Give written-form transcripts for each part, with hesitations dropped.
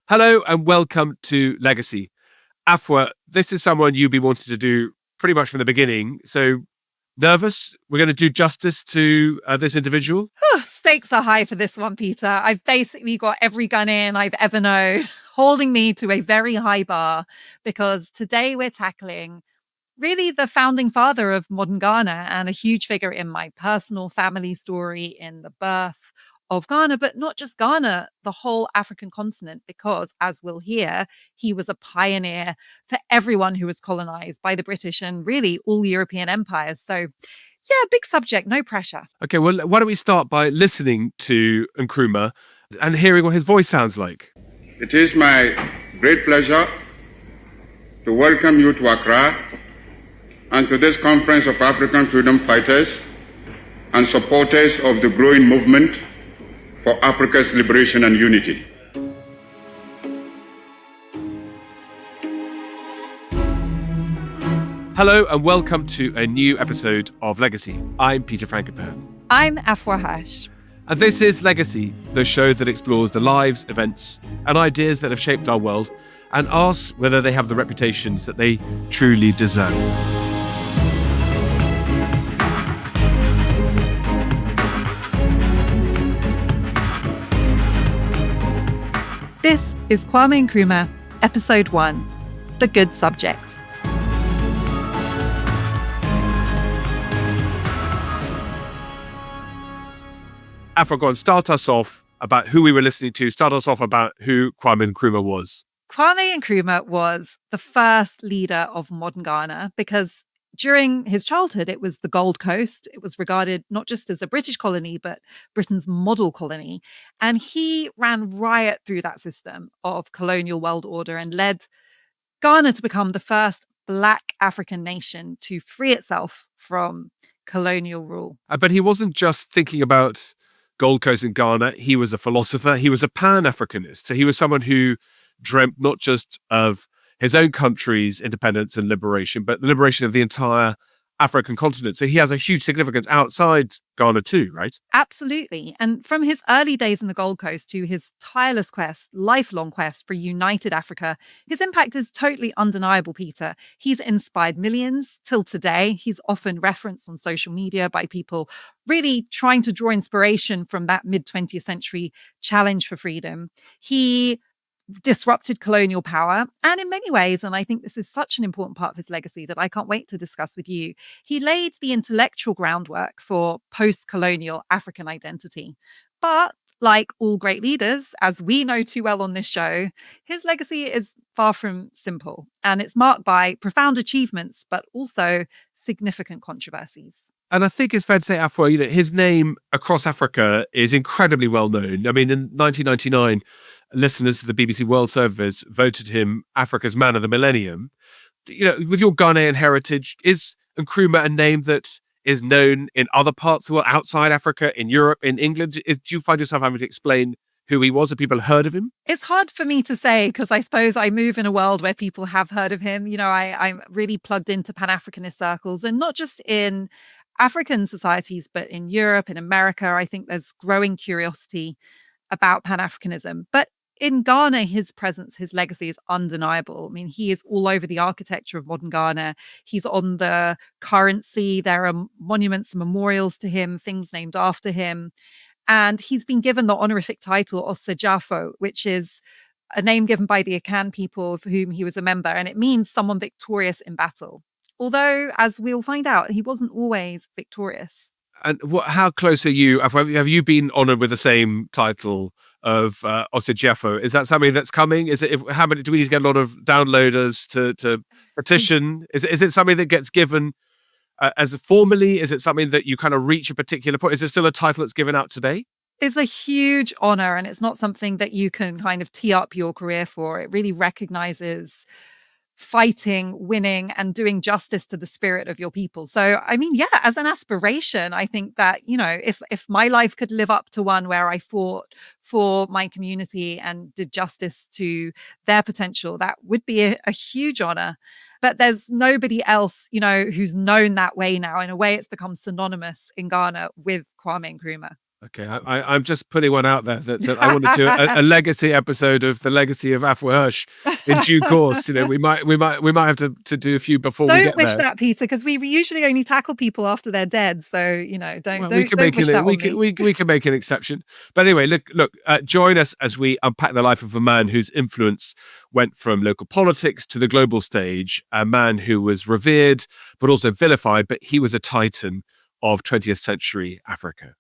Hello and welcome to Legacy. Afua, this is someone you've been wanting to do pretty much from the beginning. So nervous? We're going to do justice to this individual? Stakes are high for this one, Peter. I've basically got every gun in I've ever known, holding me to a very high bar, because today we're tackling really the founding father of modern Ghana and a huge figure in my personal family story in the birth of Ghana, but not just Ghana, the whole African continent, because as we'll hear, he was a pioneer for everyone who was colonized by the British and really all European empires. So yeah, big subject, no pressure. Okay, well, why don't we start by listening to Nkrumah and hearing what his voice sounds like. It is my great pleasure to welcome you to Accra and to this conference of African freedom fighters and supporters of the growing movement for Africa's liberation and unity. Hello and welcome to a new episode of Legacy. I'm Peter Frankopan. I'm Afua Hirsch. And this is Legacy, the show that explores the lives, events, and ideas that have shaped our world and asks whether they have the reputations that they truly deserve. This is Kwame Nkrumah, Episode 1, The Good Subject. Afua, go on, start us off about who we were listening to. Start us off about who Kwame Nkrumah was. Kwame Nkrumah was the first leader of modern Ghana because during his childhood, it was the Gold Coast. It was regarded not just as a British colony, but Britain's model colony. And he ran riot through that system of colonial world order and led Ghana to become the first Black African nation to free itself from colonial rule. But he wasn't just thinking about Gold Coast in Ghana. He was a philosopher. He was a Pan-Africanist. So he was someone who dreamt not just of his own country's independence and liberation, but the liberation of the entire African continent. So he has a huge significance outside Ghana too, right? Absolutely. And from his early days in the Gold Coast to his tireless quest, lifelong quest for a united Africa, his impact is totally undeniable, Peter. He's inspired millions till today. He's often referenced on social media by people really trying to draw inspiration from that mid-20th century challenge for freedom. He disrupted colonial power. And in many ways, and I think this is such an important part of his legacy that I can't wait to discuss with you, he laid the intellectual groundwork for post-colonial African identity. But like all great leaders, as we know too well on this show, his legacy is far from simple. And it's marked by profound achievements, but also significant controversies. And I think it's fair to say, Afua, that his name across Africa is incredibly well known. I mean, in 1999, listeners to the BBC World Service voted him Africa's Man of the Millennium. You know, with your Ghanaian heritage, is Nkrumah a name that is known in other parts of the world, outside Africa, in Europe, in England? Do you find yourself having to explain who he was? Have people heard of him? It's hard for me to say because I suppose I move in a world where people have heard of him. You know, I'm really plugged into Pan-Africanist circles, and not just in African societies, but in Europe, in America. I think there's growing curiosity about Pan-Africanism. But in Ghana, his presence, his legacy is undeniable. I mean, he is all over the architecture of modern Ghana. He's on the currency. There are monuments and memorials to him, things named after him. And he's been given the honorific title Osejafo, which is a name given by the Akan people of whom he was a member. And it means someone victorious in battle. Although, as we'll find out, he wasn't always victorious. And how close are you? Have you been honoured with the same title of Osejafo? Is that something that's coming? Is it? How many do we need to get a lot of downloaders to petition? Is it something that gets given as formally? Is it something that you kind of reach a particular point? Is it still a title that's given out today? It's a huge honour, and it's not something that you can kind of tee up your career for. It really recognises fighting, winning, and doing justice to the spirit of your people. So, I mean, yeah, as an aspiration, I think that, you know, if my life could live up to one where I fought for my community and did justice to their potential, that would be a huge honor. But there's nobody else, you know, who's known that way now. In a way, it's become synonymous in Ghana with Kwame Nkrumah. Okay, I'm just putting one out there that I want to do a legacy episode of the legacy of Afua Hirsch in due course. We might have to do a few before we Don't get wish there. that, Peter, because we usually only tackle people after they're dead. So don't Well, don't wish that on me. we can make an exception. But anyway, look, join us as we unpack the life of a man whose influence went from local politics to the global stage. A man who was revered but also vilified, but he was a titan of 20th century Africa.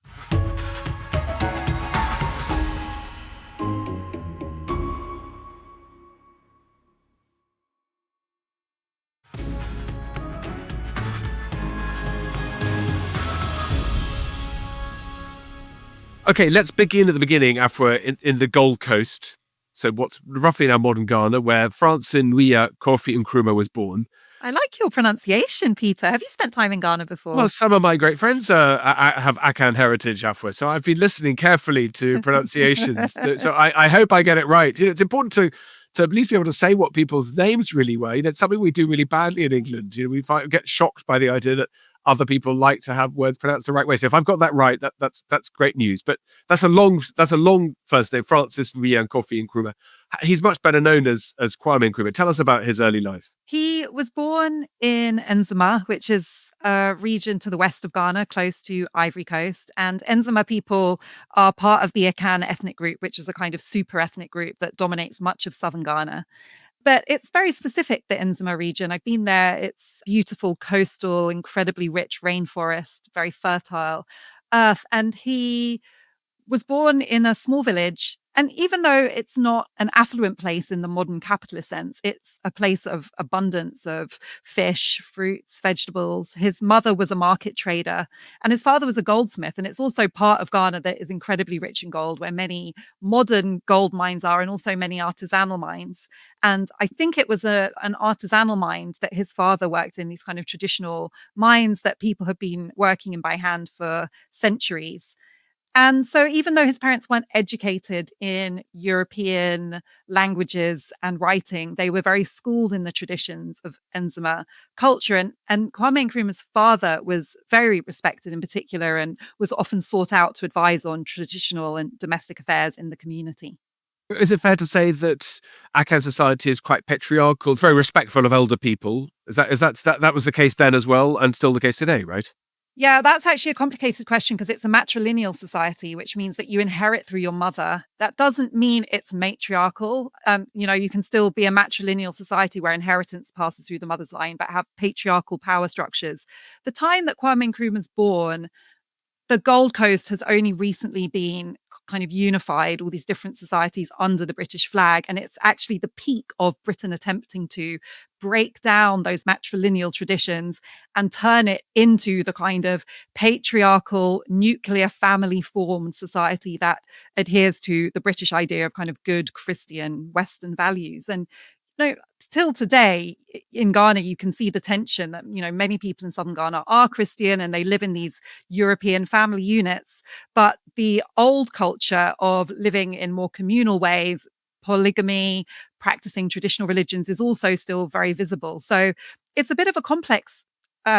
Okay, let's begin at the beginning, Afua, in the Gold Coast. So what's roughly now modern Ghana, where Frankopan Nkrumah was born. I like your pronunciation, Peter. Have you spent time in Ghana before? Well, some of my great friends have Akan heritage, Afua, so I've been listening carefully to pronunciations. So I hope I get it right. It's important to at least be able to say what people's names really were. It's something we do really badly in England. We get shocked by the idea that other people like to have words pronounced the right way. So if I've got that right, that's great news. But that's a long first name, Francis Nkrumah. He's much better known as Kwame Nkrumah. Tell us about his early life. He was born in Enzima, which is a region to the west of Ghana, close to Ivory Coast. And Enzima people are part of the Akan ethnic group, which is a kind of super ethnic group that dominates much of southern Ghana. But it's very specific, the Enzima region. I've been there. It's beautiful, coastal, incredibly rich rainforest, very fertile earth. And he was born in a small village. And even though it's not an affluent place in the modern capitalist sense, it's a place of abundance of fish, fruits, vegetables. His mother was a market trader and his father was a goldsmith. And it's also part of Ghana that is incredibly rich in gold, where many modern gold mines are and also many artisanal mines. And I think it was an artisanal mine that his father worked in, these kind of traditional mines that people have been working in by hand for centuries. And so even though his parents weren't educated in European languages and writing, they were very schooled in the traditions of Enzima culture. And Kwame Nkrumah's father was very respected in particular and was often sought out to advise on traditional and domestic affairs in the community. Is it fair to say that Akan society is quite patriarchal, very respectful of elder people? That was the case then as well and still the case today, right? Yeah, that's actually a complicated question because it's a matrilineal society, which means that you inherit through your mother. That doesn't mean it's matriarchal. You can still be a matrilineal society where inheritance passes through the mother's line, but have patriarchal power structures. The time that Kwame Nkrumah's born, the Gold Coast has only recently been kind of unified, all these different societies under the British flag. And it's actually the peak of Britain attempting to break down those matrilineal traditions and turn it into the kind of patriarchal, nuclear family formed society that adheres to the British idea of kind of good Christian Western values. And till today in Ghana, you can see the tension that, many people in southern Ghana are Christian and they live in these European family units. But the old culture of living in more communal ways, polygamy, practicing traditional religions is also still very visible. So it's a bit of a complex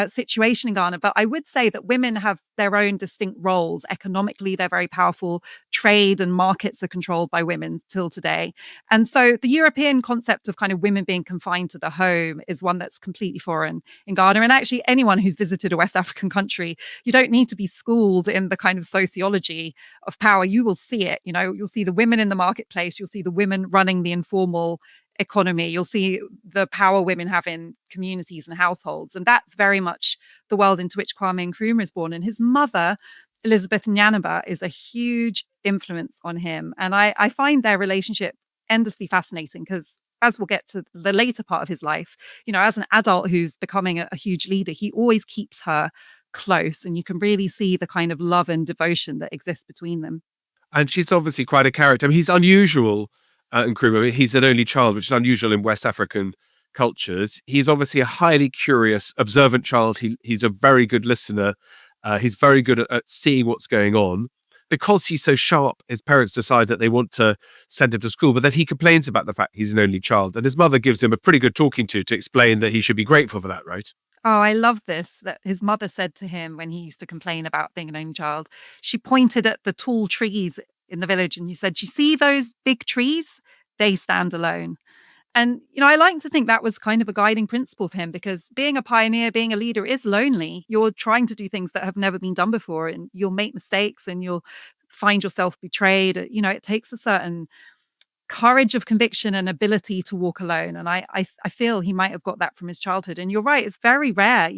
situation in Ghana, but I would say that women have their own distinct roles. Economically, they're very powerful. Trade and markets are controlled by women till today. And so the European concept of kind of women being confined to the home is one that's completely foreign in Ghana. And actually, anyone who's visited a West African country, you don't need to be schooled in the kind of sociology of power. You will see it. You'll see the women in the marketplace. You'll see the women running the informal economy. You'll see the power women have in communities and households. And that's very much the world into which Kwame Nkrumah is born. And his mother, Elizabeth Nyanaba, is a huge influence on him. And I find their relationship endlessly fascinating because as we'll get to the later part of his life, as an adult who's becoming a huge leader, he always keeps her close. And you can really see the kind of love and devotion that exists between them. And she's obviously quite a character. I mean, he's unusual. Nkrumah, he's an only child, which is unusual in West African cultures. He's obviously a highly curious, observant child. He's a very good listener. He's very good at seeing what's going on. Because he's so sharp, his parents decide that they want to send him to school, but then he complains about the fact he's an only child. And his mother gives him a pretty good talking to explain that he should be grateful for that, right? Oh, I love this, that his mother said to him when he used to complain about being an only child. She pointed at the tall trees in the village and she said, "You see those big trees? They stand alone." And, I like to think that was kind of a guiding principle for him, because being a pioneer, being a leader is lonely. You're trying to do things that have never been done before, and you'll make mistakes and you'll find yourself betrayed. It takes a certain courage of conviction and ability to walk alone. And I feel he might have got that from his childhood. And you're right, it's very rare.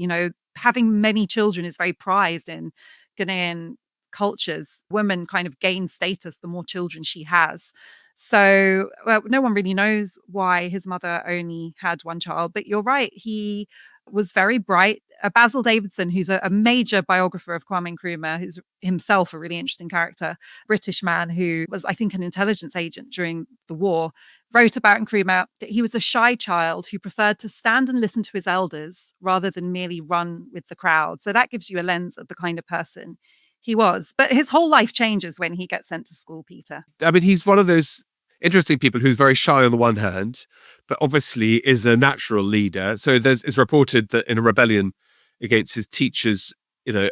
Having many children is very prized in Ghanaian cultures. Women kind of gain status the more children she has. So, well, no one really knows why his mother only had one child, but you're right. He was very bright. Basil Davidson, who's a major biographer of Kwame Nkrumah, who's himself a really interesting character, British man who was, I think, an intelligence agent during the war, wrote about Nkrumah that he was a shy child who preferred to stand and listen to his elders rather than merely run with the crowd. So that gives you a lens of the kind of person he was. But his whole life changes when he gets sent to school, Peter. I mean, he's one of those interesting people who's very shy on the one hand, but obviously is a natural leader. So it's reported that in a rebellion against his teachers,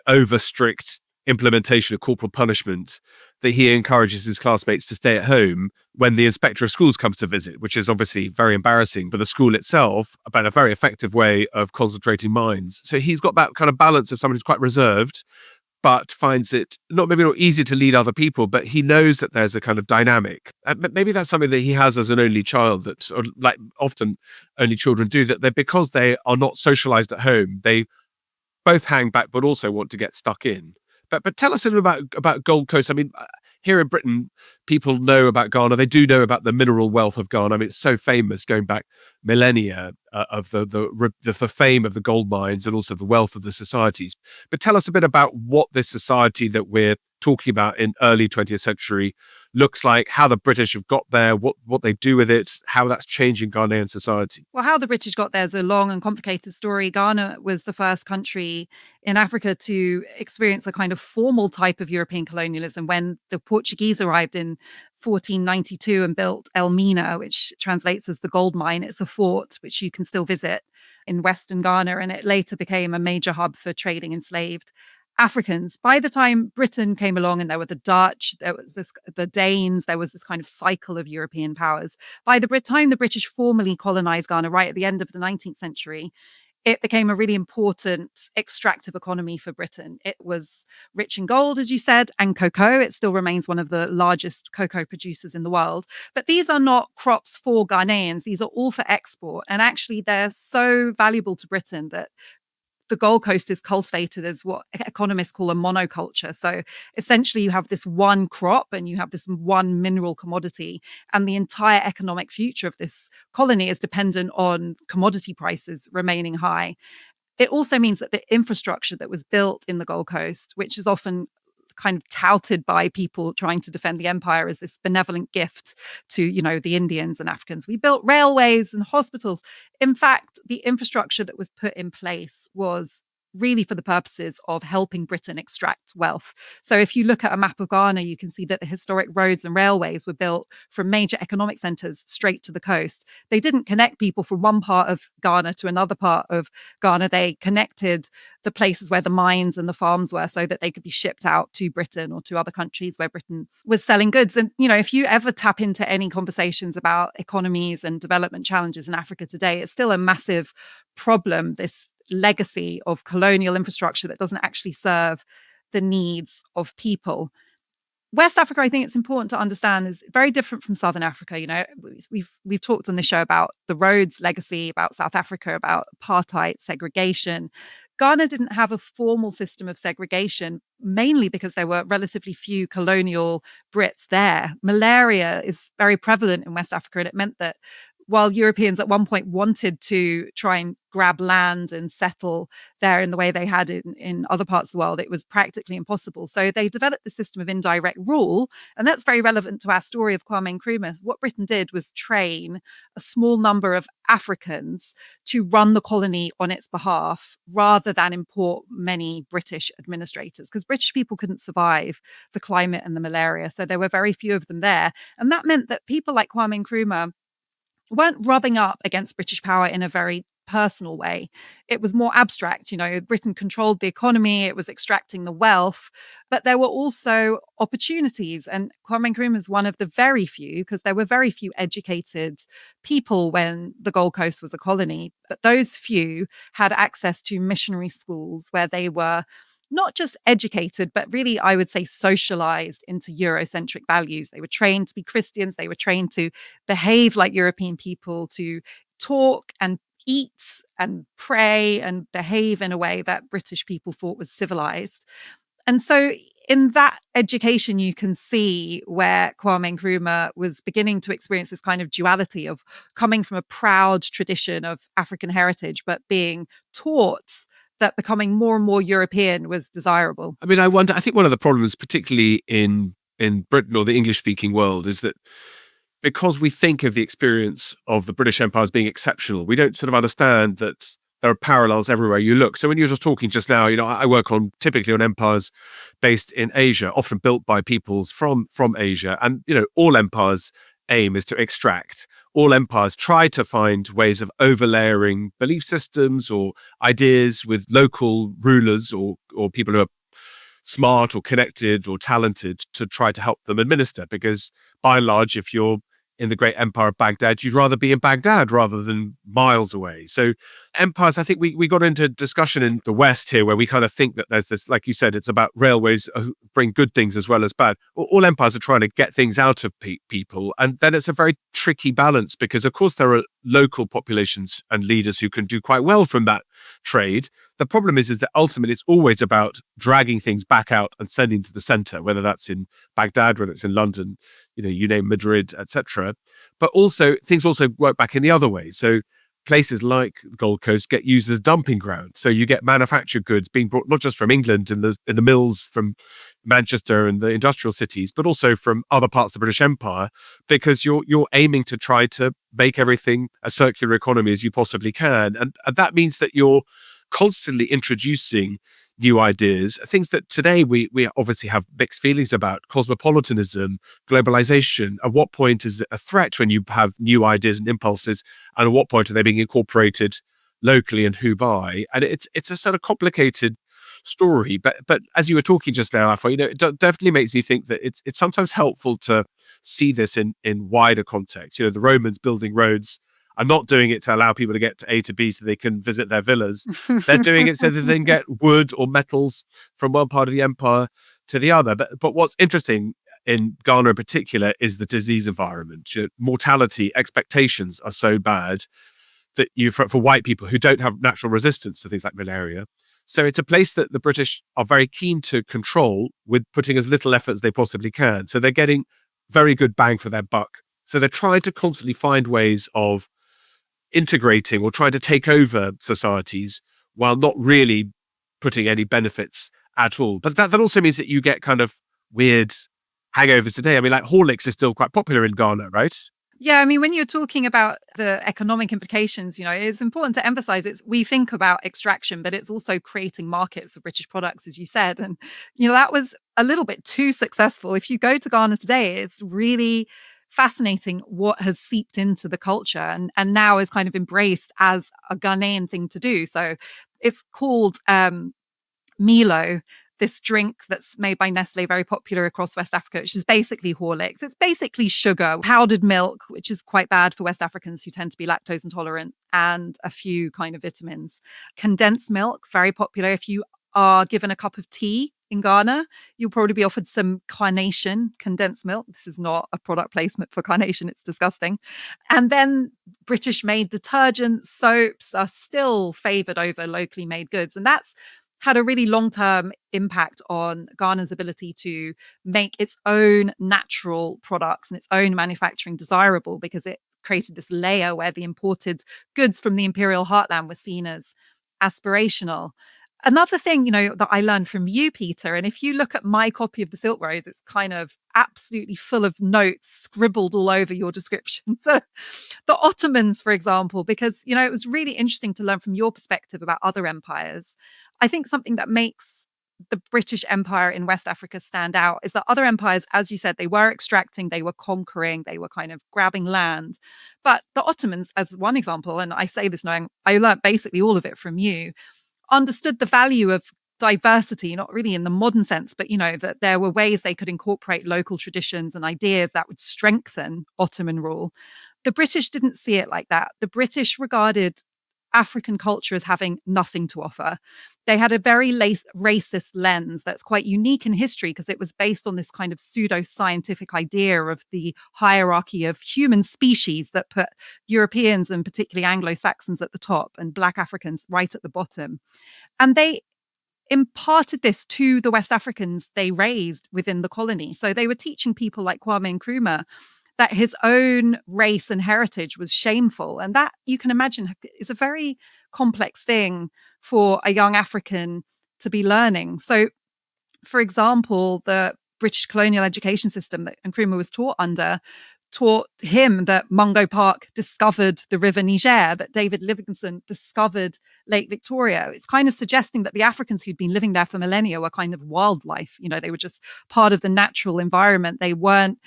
over strict implementation of corporal punishment, that he encourages his classmates to stay at home when the inspector of schools comes to visit, which is obviously very embarrassing. But the school itself, about a very effective way of concentrating minds. So he's got that kind of balance of someone who's quite reserved, but finds it maybe not easy to lead other people, but he knows that there's a kind of dynamic. Maybe that's something that he has as an only child, that, or like often only children do, that because they are not socialized at home, they both hang back, but also want to get stuck in. But tell us a little about Gold Coast. I mean, here in Britain, people know about Ghana. They do know about the mineral wealth of Ghana. I mean, it's so famous going back millennia of the fame of the gold mines and also the wealth of the societies. But tell us a bit about what this society that we're talking about in early 20th century looks like, how the British have got there, what they do with it, how that's changing Ghanaian society. Well, how the British got there is a long and complicated story. Ghana was the first country in Africa to experience a kind of formal type of European colonialism when the Portuguese arrived in 1492 and built Elmina, which translates as the gold mine. It's a fort which you can still visit in Western Ghana, and it later became a major hub for trading enslaved Africans. By the time Britain came along and there were the Dutch, there was the Danes, there was this kind of cycle of European powers. By the time the British formally colonized Ghana, right at the end of the 19th century, it became a really important extractive economy for Britain. It was rich in gold, as you said, and cocoa. It still remains one of the largest cocoa producers in the world. But these are not crops for Ghanaians. These are all for export. And actually, they're so valuable to Britain that the Gold Coast is cultivated as what economists call a monoculture. So essentially you have this one crop and you have this one mineral commodity, and the entire economic future of this colony is dependent on commodity prices remaining high. It also means that the infrastructure that was built in the Gold Coast, which is often kind of touted by people trying to defend the empire as this benevolent gift to, the Indians and Africans. We built railways and hospitals. In fact, the infrastructure that was put in place was really for the purposes of helping Britain extract wealth. So if you look at a map of Ghana, you can see that the historic roads and railways were built from major economic centers straight to the coast. They didn't connect people from one part of Ghana to another part of Ghana. They connected the places where the mines and the farms were so that they could be shipped out to Britain or to other countries where Britain was selling goods. And, if you ever tap into any conversations about economies and development challenges in Africa today, it's still a massive problem, this legacy of colonial infrastructure that doesn't actually serve the needs of people. West Africa, I think it's important to understand, is very different from Southern Africa. We've talked on this show about the Rhodes legacy, about South Africa, about apartheid, segregation. Ghana didn't have a formal system of segregation, mainly because there were relatively few colonial Brits there. Malaria is very prevalent in West Africa, and it meant that while Europeans at one point wanted to try and grab land and settle there in the way they had in other parts of the world, it was practically impossible. So they developed the system of indirect rule. And that's very relevant to our story of Kwame Nkrumah. What Britain did was train a small number of Africans to run the colony on its behalf, rather than import many British administrators, because British people couldn't survive the climate and the malaria. So there were very few of them there. And that meant that people like Kwame Nkrumah weren't rubbing up against British power in a very personal way. It was more abstract. Britain controlled the economy, it was extracting the wealth, but there were also opportunities. And Kwame Nkrumah is one of the very few, because there were very few educated people when the Gold Coast was a colony, but those few had access to missionary schools where they were not just educated, but really, I would say, socialized into Eurocentric values. They were trained to be Christians. They were trained to behave like European people, to talk and eat and pray and behave in a way that British people thought was civilized. And so in that education, you can see where Kwame Nkrumah was beginning to experience this kind of duality of coming from a proud tradition of African heritage, but being taught that becoming more and more European was desirable. I mean, I think one of the problems, particularly in Britain or the English-speaking world, is that because we think of the experience of the British Empire as being exceptional, we don't sort of understand that there are parallels everywhere you look. So when you were just talking just now, I work typically on empires based in Asia, often built by peoples from Asia. And, all empires aim is to extract. All empires try to find ways of overlayering belief systems or ideas with local rulers or people who are smart or connected or talented to try to help them administer. Because by and large, if you're in the great empire of Baghdad, you'd rather be in Baghdad rather than miles away. So empires, I think we got into discussion in the West here where we kind of think that there's this, like you said, it's about railways bring good things as well as bad. All empires are trying to get things out of people. And then it's a very tricky balance because, of course, there are local populations and leaders who can do quite well from that trade. The problem is that ultimately it's always about dragging things back out and sending to the center, whether that's in Baghdad, whether it's in London, you name Madrid, etc. But also things also work back in the other way. So places like Gold Coast get used as dumping ground. So you get manufactured goods being brought not just from England in the mills from Manchester and the industrial cities, but also from other parts of the British Empire, because you're aiming to try to make everything a circular economy as you possibly can. And that means that you're constantly introducing new ideas, things that today we obviously have mixed feelings about: cosmopolitanism, globalization. At what point is it a threat when you have new ideas and impulses, and at what point are they being incorporated locally and who by? And it's a sort of complicated story. But as you were talking just now, Afua, it definitely makes me think that it's sometimes helpful to see this in wider context. The Romans building roads are not doing it to allow people to get to A to B so they can visit their villas. They're doing it so that they can get wood or metals from one part of the empire to the other. But what's interesting in Ghana in particular is the disease environment. Mortality expectations are so bad that for white people who don't have natural resistance to things like malaria. So it's a place that the British are very keen to control with putting as little effort as they possibly can. So they're getting very good bang for their buck. So they're trying to constantly find ways of integrating or trying to take over societies while not really putting any benefits at all. But that also means that you get kind of weird hangovers today. I mean, like Horlicks is still quite popular in Ghana, right? Yeah, I mean, when you're talking about the economic implications, it's important to emphasize we think about extraction, but it's also creating markets for British products, as you said. And, that was a little bit too successful. If you go to Ghana today, it's really fascinating what has seeped into the culture and now is kind of embraced as a Ghanaian thing to do. So it's called Milo, this drink that's made by Nestle, very popular across West Africa, which is basically Horlicks. It's basically sugar, powdered milk, which is quite bad for West Africans who tend to be lactose intolerant, and a few kind of vitamins. Condensed milk, very popular. If you are given a cup of tea in Ghana, you'll probably be offered some Carnation condensed milk. This is not a product placement for Carnation. It's disgusting. And then British made detergents, soaps are still favored over locally made goods. And that's had a really long-term impact on Ghana's ability to make its own natural products and its own manufacturing desirable, because it created this layer where the imported goods from the imperial heartland were seen as aspirational. Another thing, that I learned from you, Peter, and if you look at my copy of the Silk Road, it's kind of absolutely full of notes scribbled all over your description. So the Ottomans, for example, because, it was really interesting to learn from your perspective about other empires. I think something that makes the British Empire in West Africa stand out is that other empires, as you said, they were extracting, they were conquering, they were kind of grabbing land. But the Ottomans, as one example, and I say this knowing I learned basically all of it from you, understood the value of diversity, not really in the modern sense, but, that there were ways they could incorporate local traditions and ideas that would strengthen Ottoman rule. The British didn't see it like that. The British regarded African culture as having nothing to offer. They had a very racist lens that's quite unique in history because it was based on this kind of pseudo-scientific idea of the hierarchy of human species that put Europeans and particularly Anglo-Saxons at the top and Black Africans right at the bottom. And they imparted this to the West Africans they raised within the colony. So they were teaching people like Kwame Nkrumah that his own race and heritage was shameful. And that, you can imagine, is a very complex thing for a young African to be learning. So, for example, the British colonial education system that Nkrumah was taught under taught him that Mungo Park discovered the River Niger, that David Livingstone discovered Lake Victoria. It's kind of suggesting that the Africans who'd been living there for millennia were kind of wildlife. They were just part of the natural environment. They weren't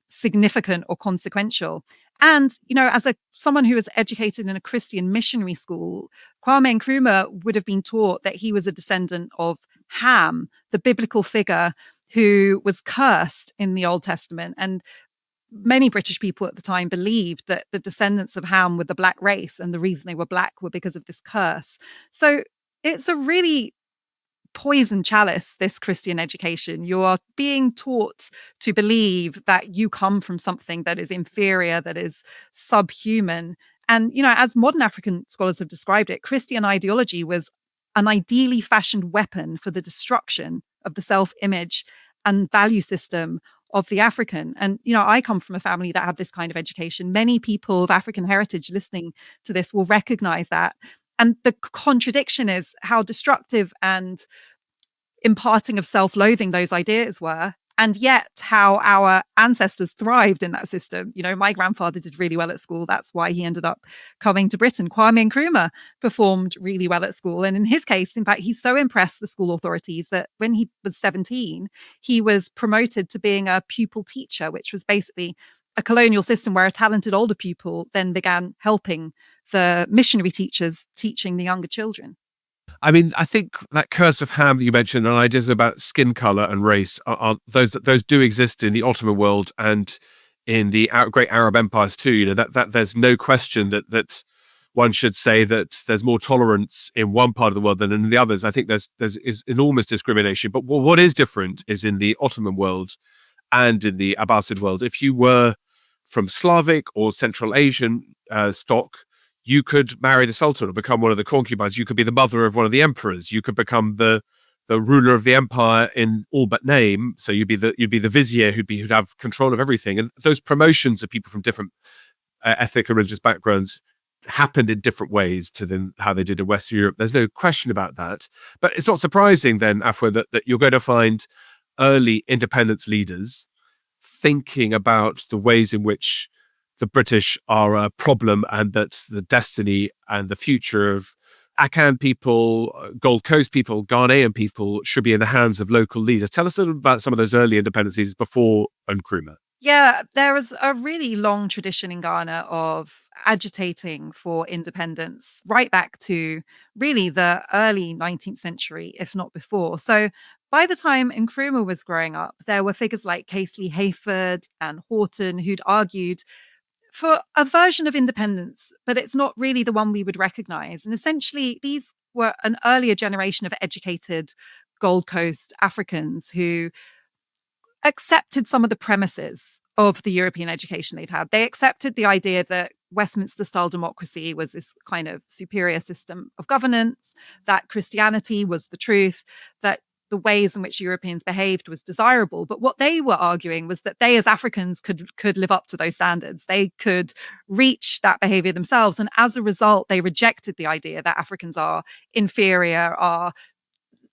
significant or consequential. And, as someone who was educated in a Christian missionary school, Kwame Nkrumah would have been taught that he was a descendant of Ham, the biblical figure who was cursed in the Old Testament. And many British people at the time believed that the descendants of Ham were the black race, and the reason they were black were because of this curse. So it's a really poison chalice, this Christian education. You are being taught to believe that you come from something that is inferior, that is subhuman. And, as modern African scholars have described it, Christian ideology was an ideally fashioned weapon for the destruction of the self-image and value system of the African. And, I come from a family that had this kind of education. Many people of African heritage listening to this will recognize that. And the contradiction is how destructive and imparting of self-loathing those ideas were, and yet how our ancestors thrived in that system. My grandfather did really well at school. That's why he ended up coming to Britain. Kwame Nkrumah performed really well at school. And in his case, in fact, he so impressed the school authorities that when he was 17, he was promoted to being a pupil teacher, which was basically a colonial system where a talented older pupil then began helping the missionary teachers teaching the younger children. I mean, I think that curse of Ham that you mentioned and ideas about skin color and race are those do exist in the Ottoman world and in the great Arab empires too. That there's no question that one should say that there's more tolerance in one part of the world than in the others. I think there's enormous discrimination. But what is different is in the Ottoman world and in the Abbasid world. If you were from Slavic or Central Asian stock, you could marry the Sultan or become one of the concubines. You could be the mother of one of the emperors. You could become the ruler of the empire in all but name. So you'd be the vizier who'd have control of everything. And those promotions of people from different ethnic and religious backgrounds happened in different ways to how they did in Western Europe. There's no question about that. But it's not surprising then, Afua, that you're going to find early independence leaders thinking about the ways in which the British are a problem and that the destiny and the future of Akan people, Gold Coast people, Ghanaian people should be in the hands of local leaders. Tell us a little about some of those early independence leaders before Nkrumah. Yeah, there was a really long tradition in Ghana of agitating for independence right back to really the early 19th century, if not before. So by the time Nkrumah was growing up, there were figures like Casely Hayford and Horton who'd argued for a version of independence, but it's not really the one we would recognize. And essentially, these were an earlier generation of educated Gold Coast Africans who accepted some of the premises of the European education they'd had. They accepted the idea that Westminster-style democracy was this kind of superior system of governance, that Christianity was the truth, that the ways in which Europeans behaved was desirable. But what they were arguing was that they as Africans could live up to those standards. They could reach that behavior themselves. And as a result, they rejected the idea that Africans are inferior, are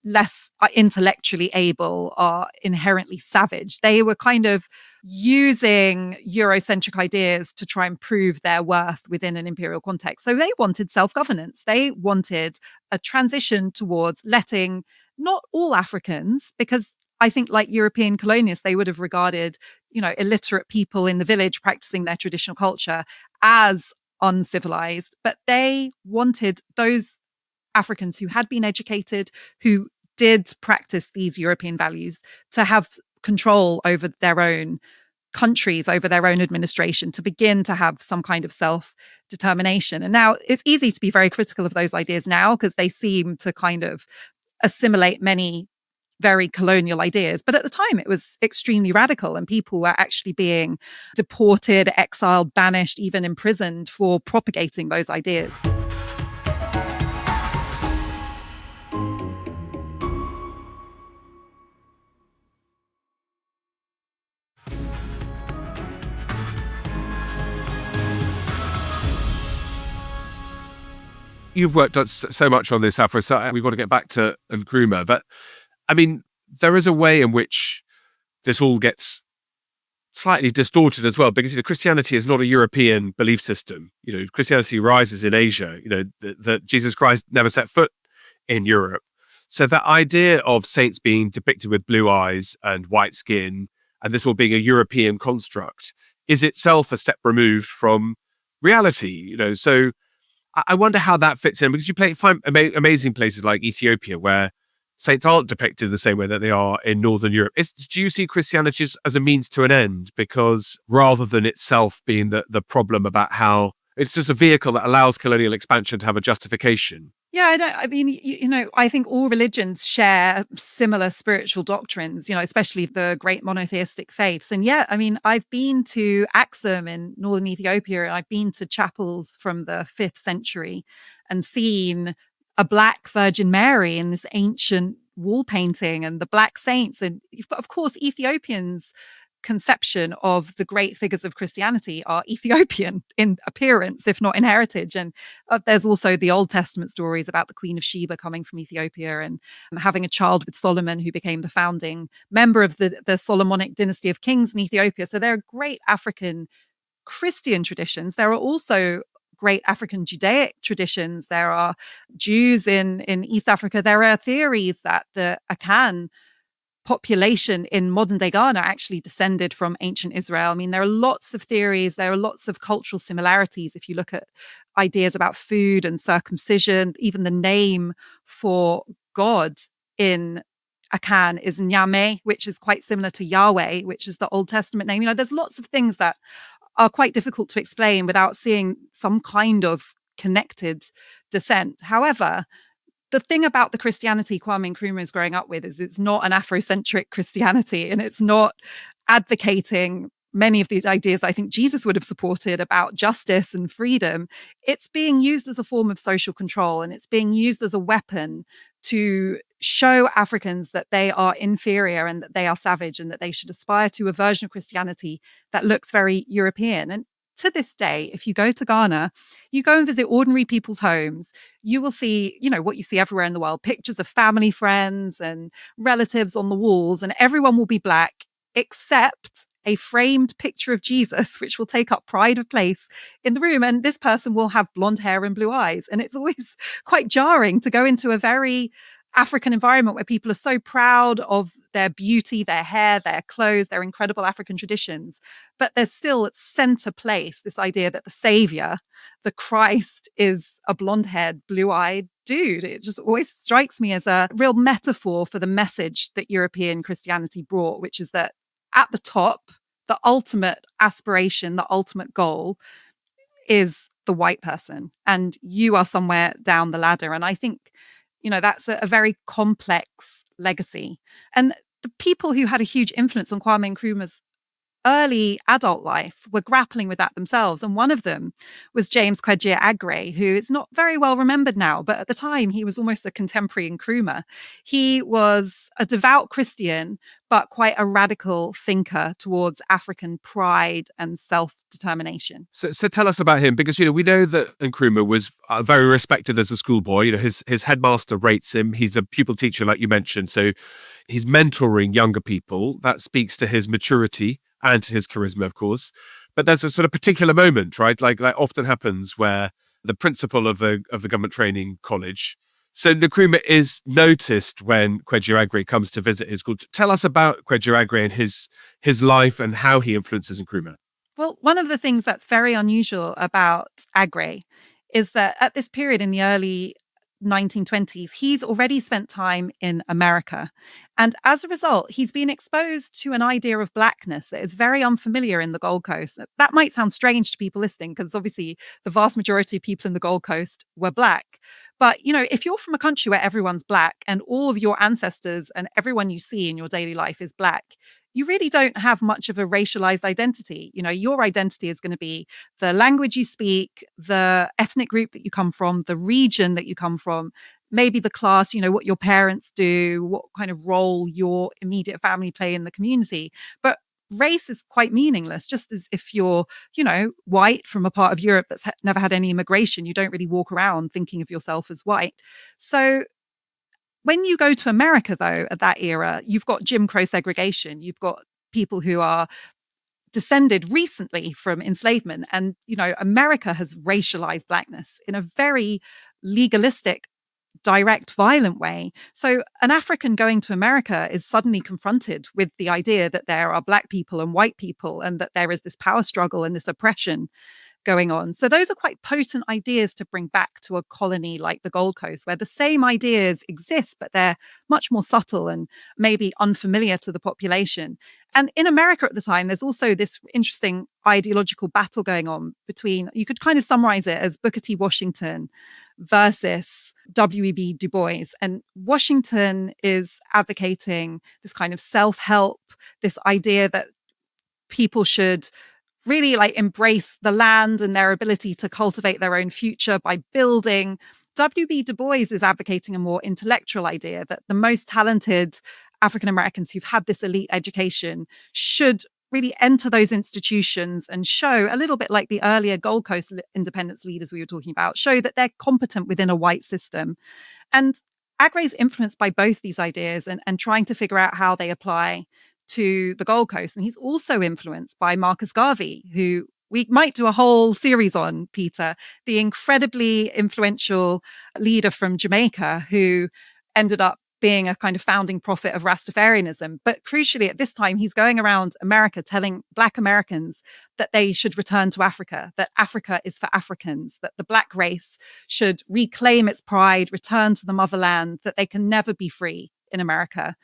less intellectually able, are inherently savage. They were kind of using Eurocentric ideas to try and prove their worth within an imperial context. So they wanted self-governance. They wanted a transition towards letting not all Africans, because I think like European colonialists, they would have regarded, illiterate people in the village practicing their traditional culture as uncivilized, but they wanted those Africans who had been educated, who did practice these European values, to have control over their own countries, over their own administration, to begin to have some kind of self-determination. And now it's easy to be very critical of those ideas now because they seem to kind of assimilate many very colonial ideas. But at the time, it was extremely radical, and people were actually being deported, exiled, banished, even imprisoned for propagating those ideas. You've worked on so much on this, Afua, so we've got to get back to Nkrumah. But, I mean, there is a way in which this all gets slightly distorted as well, because Christianity is not a European belief system. Christianity rises in Asia. That Jesus Christ never set foot in Europe. So that idea of saints being depicted with blue eyes and white skin, and this all being a European construct, is itself a step removed from reality. So I wonder how that fits in, because you find amazing places like Ethiopia where saints aren't depicted the same way that they are in Northern Europe. Do you see Christianity as a means to an end, because rather than itself being the problem about how it's just a vehicle that allows colonial expansion to have a justification? Yeah, I think all religions share similar spiritual doctrines, especially the great monotheistic faiths. And yeah, I've been to Axum in northern Ethiopia, and I've been to chapels from the 5th century and seen a Black Virgin Mary in this ancient wall painting, and the Black saints. And you've got, of course, Ethiopians' conception of the great figures of Christianity are Ethiopian in appearance, if not in heritage. And there's also the Old Testament stories about the Queen of Sheba coming from Ethiopia and having a child with Solomon, who became the founding member of the Solomonic dynasty of kings in Ethiopia. So there are great African Christian traditions. There are also great African Judaic traditions. There are Jews in East Africa. There are theories that the Akan population in modern day Ghana actually descended from ancient Israel. There are lots of theories. There are lots of cultural similarities. If you look at ideas about food and circumcision, even the name for God in Akan is Nyame, which is quite similar to Yahweh, which is the Old Testament name. There's lots of things that are quite difficult to explain without seeing some kind of connected descent. However, the thing about the Christianity Kwame Nkrumah is growing up with is it's not an Afrocentric Christianity, and it's not advocating many of the ideas that I think Jesus would have supported about justice and freedom. It's being used as a form of social control, and it's being used as a weapon to show Africans that they are inferior and that they are savage and that they should aspire to a version of Christianity that looks very European. And to this day, if you go to Ghana, you go and visit ordinary people's homes, you will see, what you see everywhere in the world, pictures of family, friends and relatives on the walls, and everyone will be Black except a framed picture of Jesus, which will take up pride of place in the room. And this person will have blonde hair and blue eyes. And it's always quite jarring to go into a very African environment where people are so proud of their beauty, their hair, their clothes, their incredible African traditions. But there's still at center place this idea that the savior, the Christ, is a blonde-haired, blue-eyed dude. It just always strikes me as a real metaphor for the message that European Christianity brought, which is that at the top, the ultimate aspiration, the ultimate goal is the white person, and you are somewhere down the ladder. And I think that's a very complex legacy. And the people who had a huge influence on Kwame Nkrumah's early adult life were grappling with that themselves. And one of them was James Kwadwo Aggrey, who is not very well remembered now, but at the time he was almost a contemporary Nkrumah. He was a devout Christian, but quite a radical thinker towards African pride and self-determination. So tell us about him, because we know that Nkrumah was very respected as a schoolboy. His headmaster rates him. He's a pupil teacher, like you mentioned, so he's mentoring younger people. That speaks to his maturity and to his charisma, of course. But there's a sort of particular moment, right? Like often happens, where the principal of the government training college So Nkrumah is noticed when Kweju comes to visit his school. Tell us about Kweju and his life and how he influences Nkrumah. Well, one of the things that's very unusual about Aggrey is that at this period in the early 1920s, he's already spent time in America. And as a result, he's been exposed to an idea of blackness that is very unfamiliar in the Gold Coast. That might sound strange to people listening, because obviously the vast majority of people in the Gold Coast were black. But, if you're from a country where everyone's black and all of your ancestors and everyone you see in your daily life is black, you really don't have much of a racialized identity. Your identity is going to be the language you speak, the ethnic group that you come from, the region that you come from, maybe the class, what your parents do, what kind of role your immediate family play in the community. But race is quite meaningless, just as if you're, white from a part of Europe that's never had any immigration, you don't really walk around thinking of yourself as white. So when you go to America, though, at that era, you've got Jim Crow segregation. You've got people who are descended recently from enslavement. And, America has racialized blackness in a very legalistic, direct, violent way. So an African going to America is suddenly confronted with the idea that there are black people and white people, and that there is this power struggle and this oppression going on. So those are quite potent ideas to bring back to a colony like the Gold Coast, where the same ideas exist, but they're much more subtle and maybe unfamiliar to the population. And in America at the time, there's also this interesting ideological battle going on between, you could kind of summarize it as Booker T. Washington versus W.E.B. Du Bois. And Washington is advocating this kind of self-help, this idea that people should really embrace the land and their ability to cultivate their own future by building. W.B. Du Bois is advocating a more intellectual idea that the most talented African Americans who've had this elite education should really enter those institutions and show, a little bit like the earlier Gold Coast independence leaders we were talking about, show that they're competent within a white system. And Aggrey's influenced by both these ideas and trying to figure out how they apply to the Gold Coast. And he's also influenced by Marcus Garvey, who we might do a whole series on, Peter, the incredibly influential leader from Jamaica who ended up being a kind of founding prophet of Rastafarianism. But crucially, at this time, he's going around America telling Black Americans that they should return to Africa, that Africa is for Africans, that the Black race should reclaim its pride, return to the motherland, that they can never be free in America.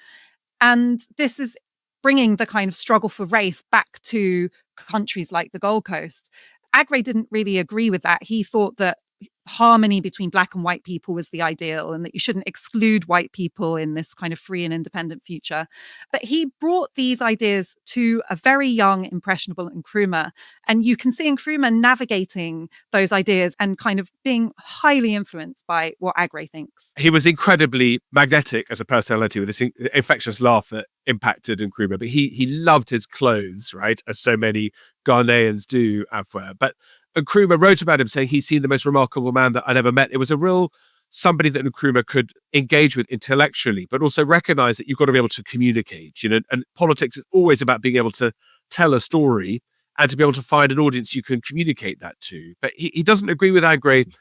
And this is bringing the kind of struggle for race back to countries like the Gold Coast. Aggrey didn't really agree with that. He thought that harmony between Black and white people was the ideal, and that you shouldn't exclude white people in this kind of free and independent future. But he brought these ideas to a very young, impressionable Nkrumah. And you can see Nkrumah navigating those ideas and kind of being highly influenced by what Aggrey thinks. He was incredibly magnetic as a personality, with this infectious laugh that impacted Nkrumah. But he loved his clothes, right? As so many Ghanaians do, Afua. But Nkrumah wrote about him saying he's seen the most remarkable man that I never met. It was a real somebody that Nkrumah could engage with intellectually, but also recognize that you've got to be able to communicate, and politics is always about being able to tell a story and to be able to find an audience you can communicate that to. But he doesn't agree with Aggrey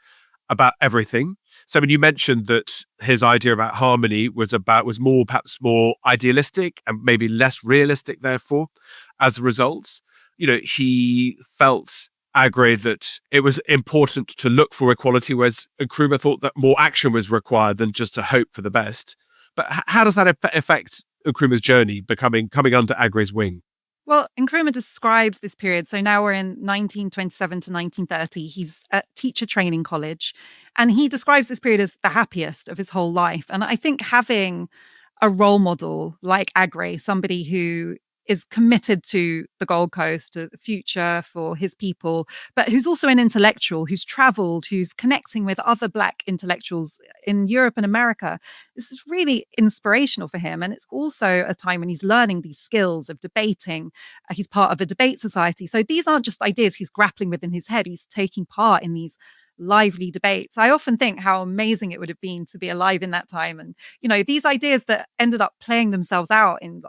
about everything. So when you mentioned that his idea about harmony was perhaps more idealistic and maybe less realistic, therefore, as a result, he felt, Aggrey, that it was important to look for equality, whereas Nkrumah thought that more action was required than just to hope for the best. But how does that affect Nkrumah's journey coming under Aggrey's wing? Well, Nkrumah describes this period. So now we're in 1927 to 1930. He's at teacher training college, and he describes this period as the happiest of his whole life. And I think having a role model like Aggrey, somebody who is committed to the Gold Coast, to the future for his people, but who's also an intellectual, who's traveled, who's connecting with other Black intellectuals in Europe and America. This is really inspirational for him. And it's also a time when he's learning these skills of debating. He's part of a debate society. So these aren't just ideas he's grappling with in his head. He's taking part in these lively debates. I often think how amazing it would have been to be alive in that time. And, these ideas that ended up playing themselves out in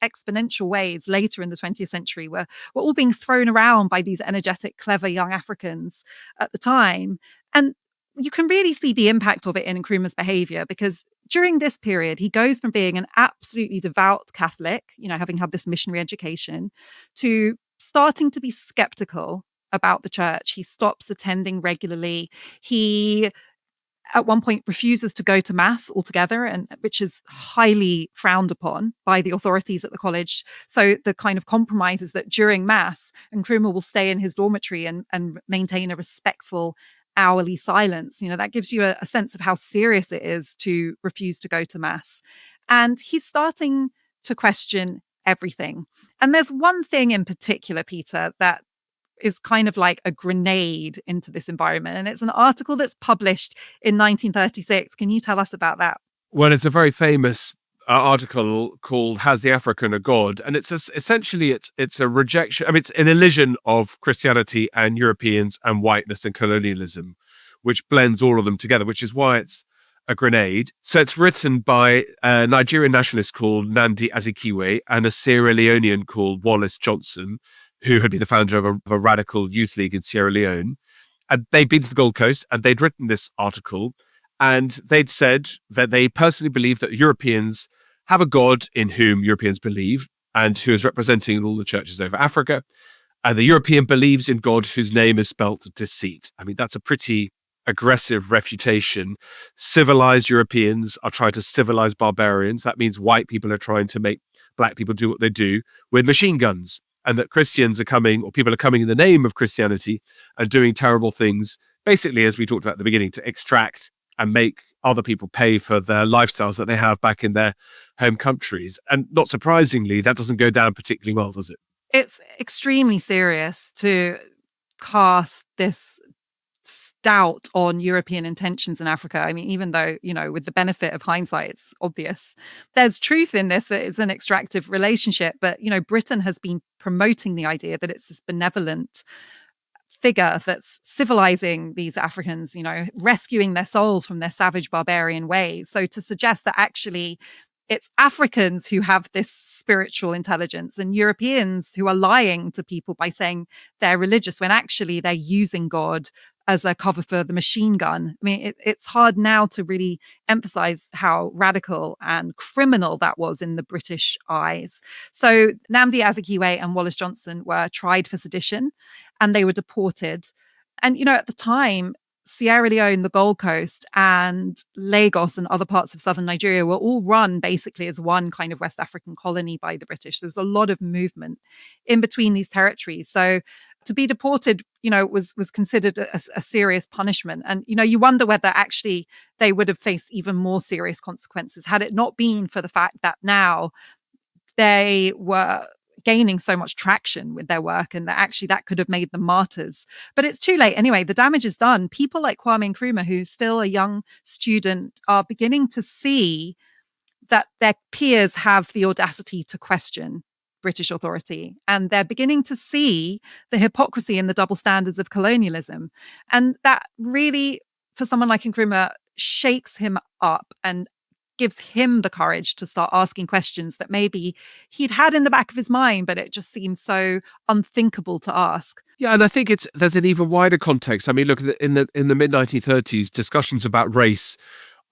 exponential ways later in the 20th century were all being thrown around by these energetic, clever young Africans at the time. And you can really see the impact of it in Nkrumah's behavior, because during this period, he goes from being an absolutely devout Catholic, having had this missionary education, to starting to be skeptical about the church. He stops attending regularly. He, at one point, refuses to go to mass altogether, and which is highly frowned upon by the authorities at the college. So the kind of compromise is that during mass, Nkrumah will stay in his dormitory and maintain a respectful hourly silence. That gives you a sense of how serious it is to refuse to go to mass. And he's starting to question everything. And there's one thing in particular, Peter, that is kind of like a grenade into this environment. And it's an article that's published in 1936. Can you tell us about that? Well, it's a very famous article called "Has the African a God?" And essentially it's a rejection. I mean, it's an elision of Christianity and Europeans and whiteness and colonialism, which blends all of them together, which is why it's a grenade. So it's written by a Nigerian nationalist called Nnamdi Azikiwe and a Sierra Leonean called Wallace Johnson, who had been the founder of a radical youth league in Sierra Leone. And they'd been to the Gold Coast and they'd written this article. And they'd said that they personally believe that Europeans have a God in whom Europeans believe and who is representing all the churches over Africa. And the European believes in God whose name is spelt deceit. I mean, that's a pretty aggressive refutation. Civilized Europeans are trying to civilize barbarians. That means white people are trying to make black people do what they do with machine guns. And that Christians are coming, or people are coming in the name of Christianity and doing terrible things, basically, as we talked about at the beginning, to extract and make other people pay for their lifestyles that they have back in their home countries. And not surprisingly, that doesn't go down particularly well, does it? It's extremely serious to cast this doubt on European intentions in Africa. I mean, even though, with the benefit of hindsight, it's obvious. There's truth in this, that it's an extractive relationship. But, Britain has been promoting the idea that it's this benevolent figure that's civilizing these Africans, rescuing their souls from their savage barbarian ways. So to suggest that actually it's Africans who have this spiritual intelligence and Europeans who are lying to people by saying they're religious when actually they're using God as a cover for the machine gun. I mean, it's hard now to really emphasize how radical and criminal that was in the British eyes. So Nnamdi Azikiwe and Wallace Johnson were tried for sedition and they were deported. And, at the time, Sierra Leone, the Gold Coast, and Lagos and other parts of southern Nigeria were all run basically as one kind of West African colony by the British. There was a lot of movement in between these territories. So to be deported, was considered a serious punishment. And, you wonder whether actually they would have faced even more serious consequences had it not been for the fact that now they were gaining so much traction with their work and that actually that could have made them martyrs. But it's too late. Anyway, the damage is done. People like Kwame Nkrumah, who's still a young student, are beginning to see that their peers have the audacity to question British authority. And they're beginning to see the hypocrisy and the double standards of colonialism. And that really, for someone like Nkrumah, shakes him up and gives him the courage to start asking questions that maybe he'd had in the back of his mind, but it just seemed so unthinkable to ask. Yeah, and I think there's an even wider context. I mean, look, in the mid-1930s, discussions about race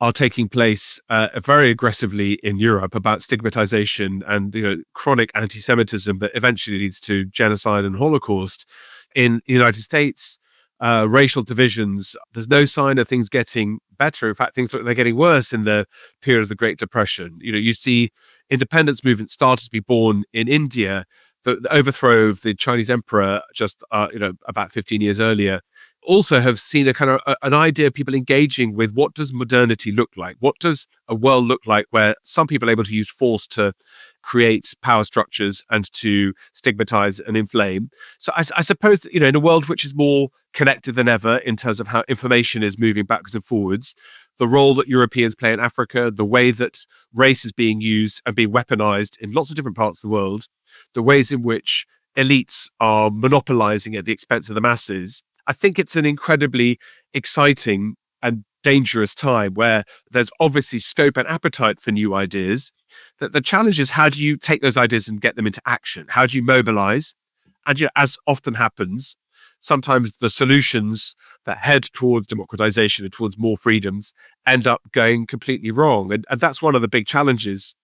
are taking place very aggressively in Europe about stigmatization and chronic anti-Semitism that eventually leads to genocide and Holocaust. In the United States, racial divisions, there's no sign of things getting better. In fact, things look like they're getting worse in the period of the Great Depression. You see independence movements started to be born in India. The overthrow of the Chinese emperor just about 15 years earlier also have seen a kind of an idea of people engaging with what does modernity look like? What does a world look like where some people are able to use force to create power structures and to stigmatize and inflame? So I suppose that, in a world which is more connected than ever in terms of how information is moving backwards and forwards, the role that Europeans play in Africa, the way that race is being used and being weaponized in lots of different parts of the world, the ways in which elites are monopolizing at the expense of the masses, I think it's an incredibly exciting and dangerous time where there's obviously scope and appetite for new ideas. That the challenge is, how do you take those ideas and get them into action? How do you mobilize? And as often happens, sometimes the solutions that head towards democratization and towards more freedoms end up going completely wrong. And that's one of the big challenges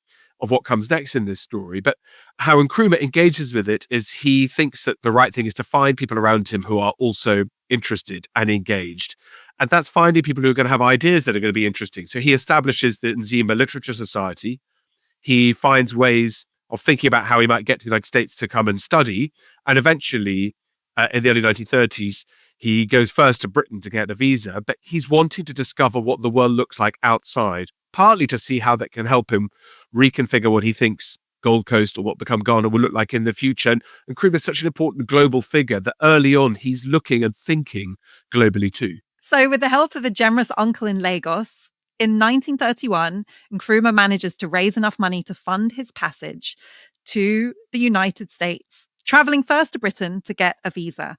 of what comes next in this story. But how Nkrumah engages with it is he thinks that the right thing is to find people around him who are also interested and engaged. And that's finding people who are going to have ideas that are going to be interesting. So he establishes the Nzima Literature Society. He finds ways of thinking about how he might get to the United States to come and study. And eventually, in the early 1930s, he goes first to Britain to get a visa, but he's wanting to discover what the world looks like outside, partly to see how that can help him reconfigure what he thinks Gold Coast or what become Ghana will look like in the future. And Nkrumah is such an important global figure that early on, he's looking and thinking globally too. So with the help of a generous uncle in Lagos, in 1931, Nkrumah manages to raise enough money to fund his passage to the United States, traveling first to Britain to get a visa.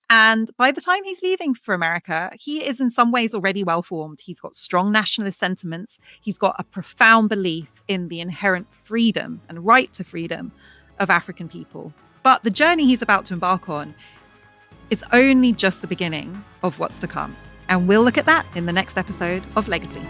And by the time he's leaving for America, he is in some ways already well-formed. He's got strong nationalist sentiments. He's got a profound belief in the inherent freedom and right to freedom of African people. But the journey he's about to embark on is only just the beginning of what's to come. And we'll look at that in the next episode of Legacy.